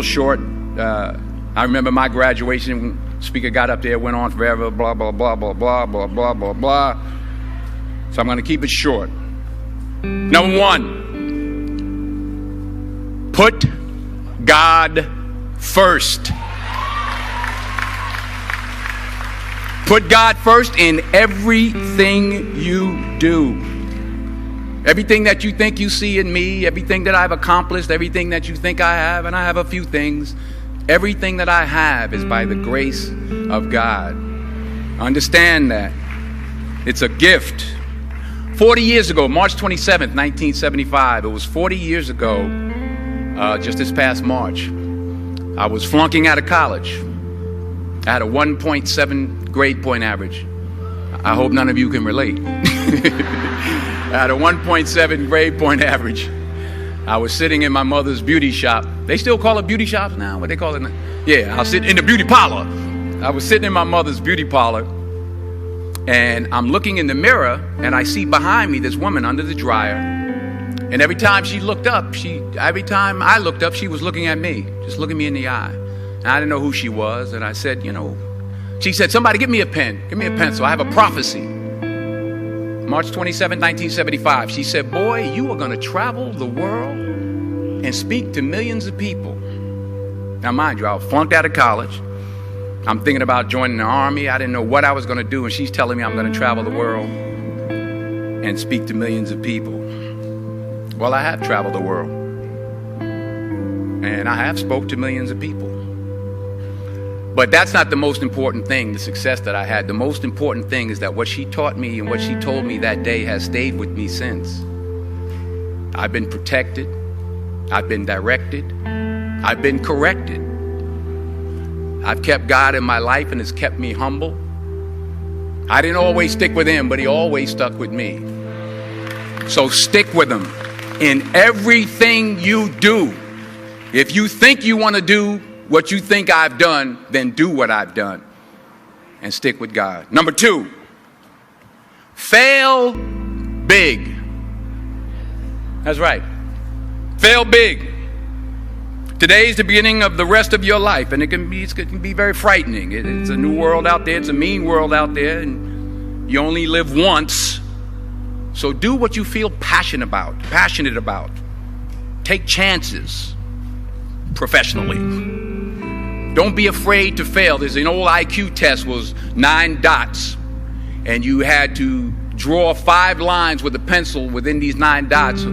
short. I remember my graduation, speaker got up there, went on forever, blah, blah, blah, blah, blah, blah, blah, blah, blah. So I'm going to keep it short. Number one, put God first. Put God first in everything you do. Everything that you think you see in me, everything that I've accomplished, everything that you think I have, and I have a few things, everything that I have is by the grace of God. Understand that. It's a gift. 40 years ago, March 27th, 1975, it was 40 years ago, just this past March, I was flunking out of college. I had a 1.7 grade point average. I hope none of you can relate. I had a 1.7 grade point average. I was sitting in my mother's beauty shop. They still call it beauty shops now? What they call it now? Yeah, I was sitting in the beauty parlor. I was sitting in my mother's beauty parlor, and I'm looking in the mirror, and I see behind me this woman under the dryer. And every time I looked up, she was looking at me, just looking me in the eye. And I didn't know who she was, and I said, she said, somebody give me a pen. Give me a pencil. I have a prophecy. March 27, 1975. She said, boy, you are going to travel the world and speak to millions of people. Now, mind you, I flunked out of college. I'm thinking about joining the army. I didn't know what I was going to do, and she's telling me I'm going to travel the world and speak to millions of people. Well, I have traveled the world, and I have spoke to millions of people. But that's not the most important thing, the success that I had. The most important thing is that what she taught me and what she told me that day has stayed with me since. I've been protected. I've been directed. I've been corrected. I've kept God in my life, and it's kept me humble. I didn't always stick with him, but he always stuck with me. So stick with him in everything you do. If you think you want to do what you think I've done, then do what I've done and stick with God. Number two, fail big. That's right. Fail big. Today is the beginning of the rest of your life, and it can be very frightening. It's a new world out there. It's a mean world out there, and you only live once. So do what you feel passionate about. Take chances professionally. Don't be afraid to fail. There's an old IQ test, was 9 dots, and you had to draw 5 lines with a pencil within these 9 dots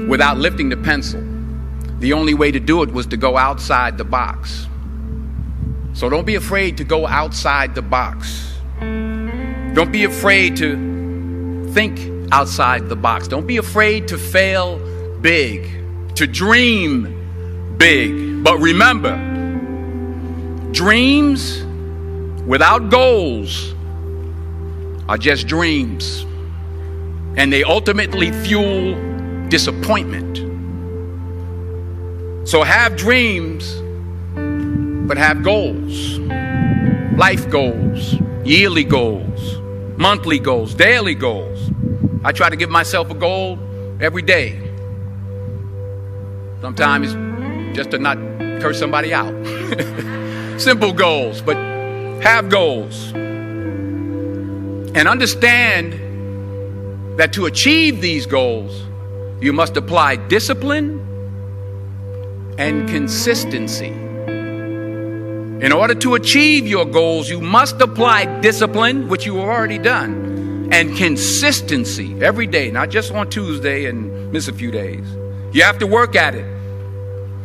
without lifting the pencil. The only way to do it was to go outside the box. So don't be afraid to go outside the box. Don't be afraid to think outside the box. Don't be afraid to fail big, to dream big. But remember, dreams without goals are just dreams, and they ultimately fuel disappointment. So have dreams, but have goals. Life goals, yearly goals, monthly goals, daily goals. I try to give myself a goal every day. Sometimes just to not curse somebody out. Simple goals, but have goals. And understand that to achieve these goals, you must apply discipline and consistency. In order to achieve your goals, you must apply discipline, which you have already done, and consistency every day, not just on Tuesday and miss a few days. You have to work at it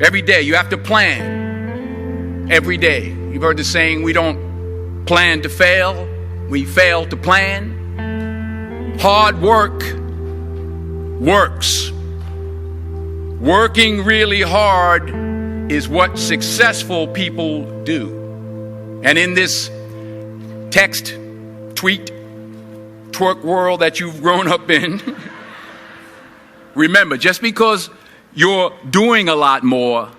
every day. You have to plan every day. You've heard the saying, we don't plan to fail, we fail to plan. Hard work works. Working really hard is what successful people do. And in this text, tweet, twerk world that you've grown up in, remember, just because you're doing a lot more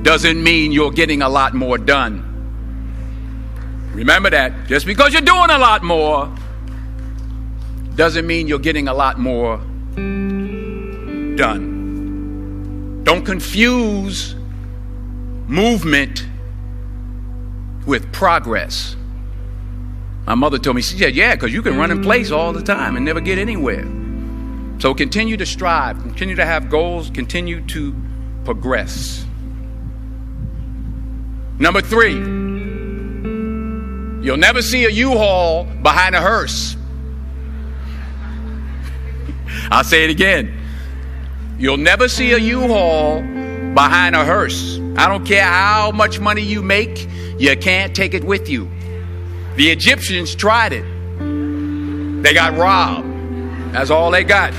doesn't mean you're getting a lot more done. Remember that. Just because you're doing a lot more doesn't mean you're getting a lot more done. Don't confuse movement with progress. My mother told me, she said, yeah, because you can run in place all the time and never get anywhere. So continue to strive, continue to have goals, continue to progress. Number 3, you'll never see a U-Haul behind a hearse. I'll say it again. You'll never see a U-Haul behind a hearse. I don't care how much money you make, you can't take it with you. The Egyptians tried it. They got robbed. That's all they got.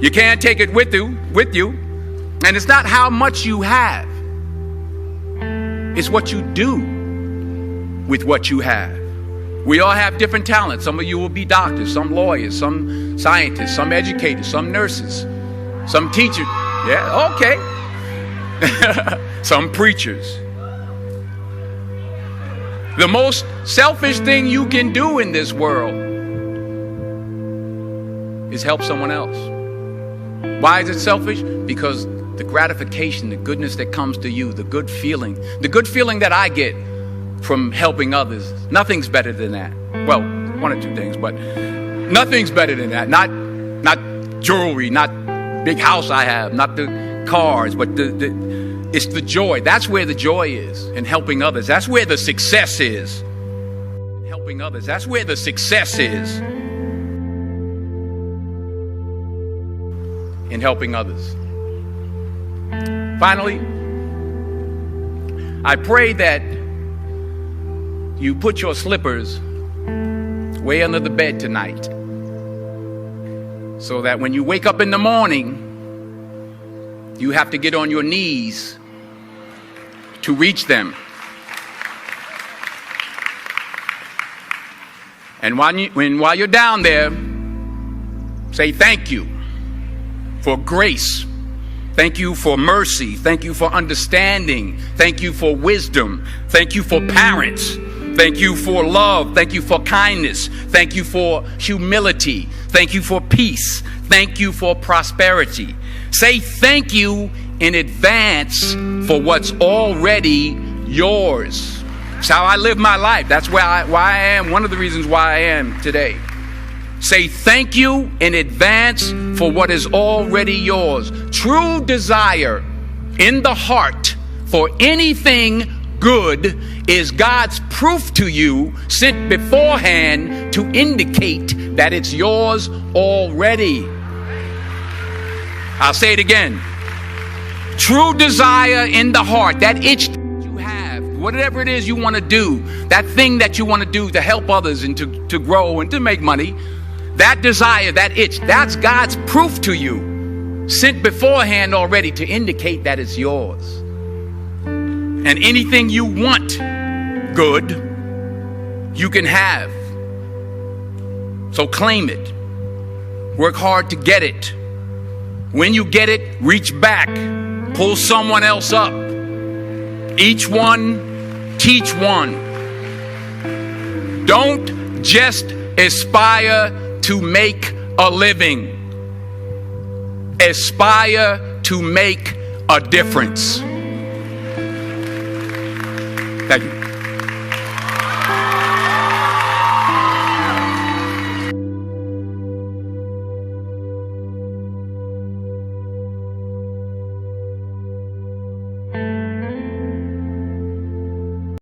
You can't take it with you. And it's not how much you have. It's what you do with what you have. We all have different talents. Some of you will be doctors, some lawyers, some scientists, some educators, some nurses, some teachers. Yeah, okay. Some preachers. The most selfish thing you can do in this world is help someone else. Why is it selfish? Because the gratification, the goodness that comes to you, the good feeling that I get from helping others, nothing's better than that. Well, one or two things, but nothing's better than that. Not jewelry, not big house I have, not the cars, but it's the joy. That's where the joy is, in helping others. That's where the success is. Helping others. That's where the success is. In helping others. Finally, I pray that you put your slippers way under the bed tonight, so that when you wake up in the morning, you have to get on your knees to reach them. And while you're down there, say thank you for grace. Thank you for mercy. Thank you for understanding. Thank you for wisdom. Thank you for parents. Thank you for love. Thank you for kindness. Thank you for humility. Thank you for peace. Thank you for prosperity. Say thank you in advance for what's already yours. It's how I live my life. That's why I am. One of the reasons why I am today. Say thank you in advance for what is already yours. True desire in the heart for anything good is God's proof to you, sent beforehand to indicate that it's yours already. I'll say it again. True desire in the heart, that itch that you have, whatever it is you want to do, that thing that you want to do to help others and to grow and to make money, that desire, that itch, that's God's proof to you, sent beforehand already to indicate that it's yours. And anything you want good, you can have. So claim it. Work hard to get it. When you get it, reach back. Pull someone else up. Each one, teach one. Don't just aspire to make a living. Aspire to make a difference. Thank you.